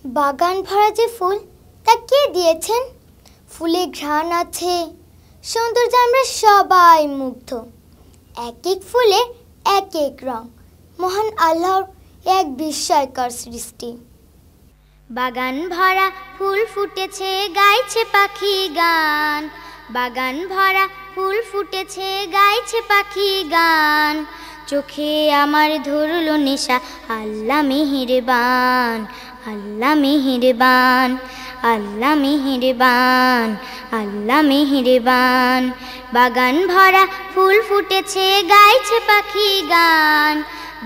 বাগান ভরা যে ফুল তা কে দিয়েছেন? ফুলে ঘ্রাণ আছে, সৌন্দর্যে আমরা সবাই মুগ্ধ। এক এক ফুলে এক এক রং, মহান আল্লাহর এক বিস্ময়কর সৃষ্টি। বাগান ভরা ফুল ফুটেছে, গাইছে পাখি গান। বাগান ভরা ফুল ফুটেছে, গাইছে পাখি গান। চোখে আমার ধরলো নেশা, আল্লাহ মেহেরবান, আল্লাহ মেহেরবান, আল্লাহ মেহেরবান, আল্লাহ মেহেরবান। বাগান ভরা ফুল ফুটেছে, গাইছে পাখি গান।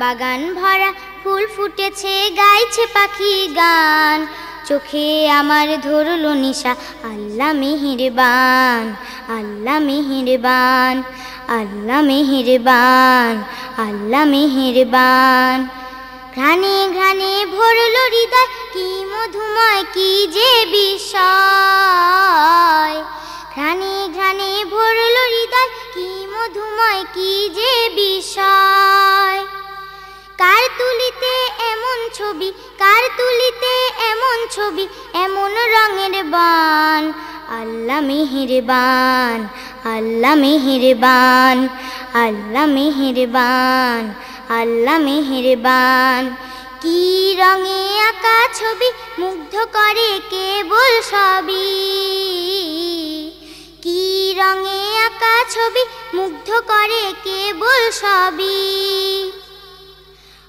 বাগান ভরা ফুল ফুটেছে, গাইছে পাখি গান। চোখে আমার ধরলো নিশা, আল্লাহ মেহেরবান, আল্লাহ মেহেরবান, আল্লাহ মেহেরবান, আল্লাহ মেহেরবান। ঘ্রাণে ঘ্রাণে ভরলো হৃদয়, কি মধুময় কি যে বিষয়। ঘ্রাণে ঘ্রাণে ভরলো হৃদয়, কি মধুময় কি যে বিষয়। কার তুলিতে এমন ছবি, কার তুলিতে এমন ছবি, এমন রঙের বান। আল্লাহ মেহেরবান, আল্লাহ মেহেরবান, আল্লাহ মেহেরবান, আল্লাহ মেহেরবান। কি রঙে আঁকা ছবি, মুগ্ধ করে কেবল সবই। কি রঙে আঁকা ছবি, মুগ্ধ করে কেবল সবই।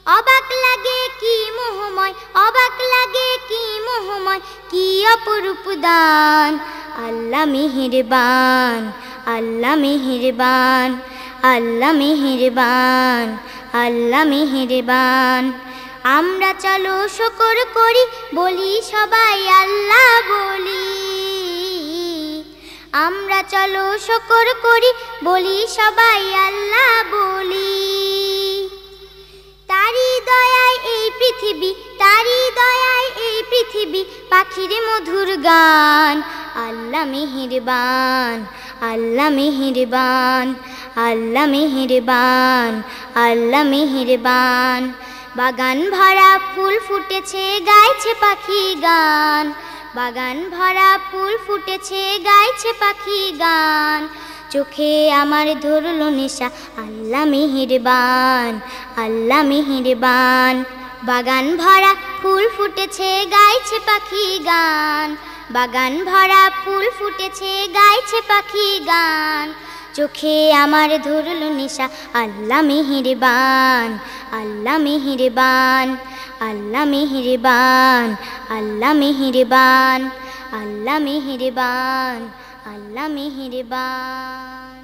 অবাক লাগে কি মোহময়, অবাক লাগে কি মোহময়, কি অপরূপ দান। আল্লাহ মেহেরবান, আল্লাহ মেহেরবান, আল্লাহ মেহেরবান, আল্লাহ মেহেরবান। আমরা চলো শুকর করি, বলি সবাই আল্লাহ বলি। আমরা চলো শুকর করি, বলি সবাই আল্লাহ বলি। তারি দয়ায় এই পৃথিবী, তারি দয়ায় এই পৃথিবী, পাখির মধুর গান। আল্লাহ মেহেরবান, আল্লাহ মেহেরবান, আল্লাহ মেহেরবান, আল্লাহ মেহেরবান। বাগান ভরা ফুল ফুটেছে, গাইছে পাখি গান। বাগান ভরা ফুল ফুটেছে, গাইছে পাখি গান। চোখে আমার ধরলো নেশা, আল্লাহ মেহেরবান, আল্লাহ মেহেরবান। বাগান ভরা ফুল ফুটেছে, গাইছে পাখি গান। বাগান ভরা ফুল ফুটেছে, গাইছে পাখি গান। চোখে আমার ধরলো নেশা, আল্লাহ মেহেরবান, আল্লাহ মেহেরবান, আল্লাহ মেহেরবান, আল্লাহ মেহেরবান, আল্লাহ মেহেরবান, আল্লাহ মেহেরবান।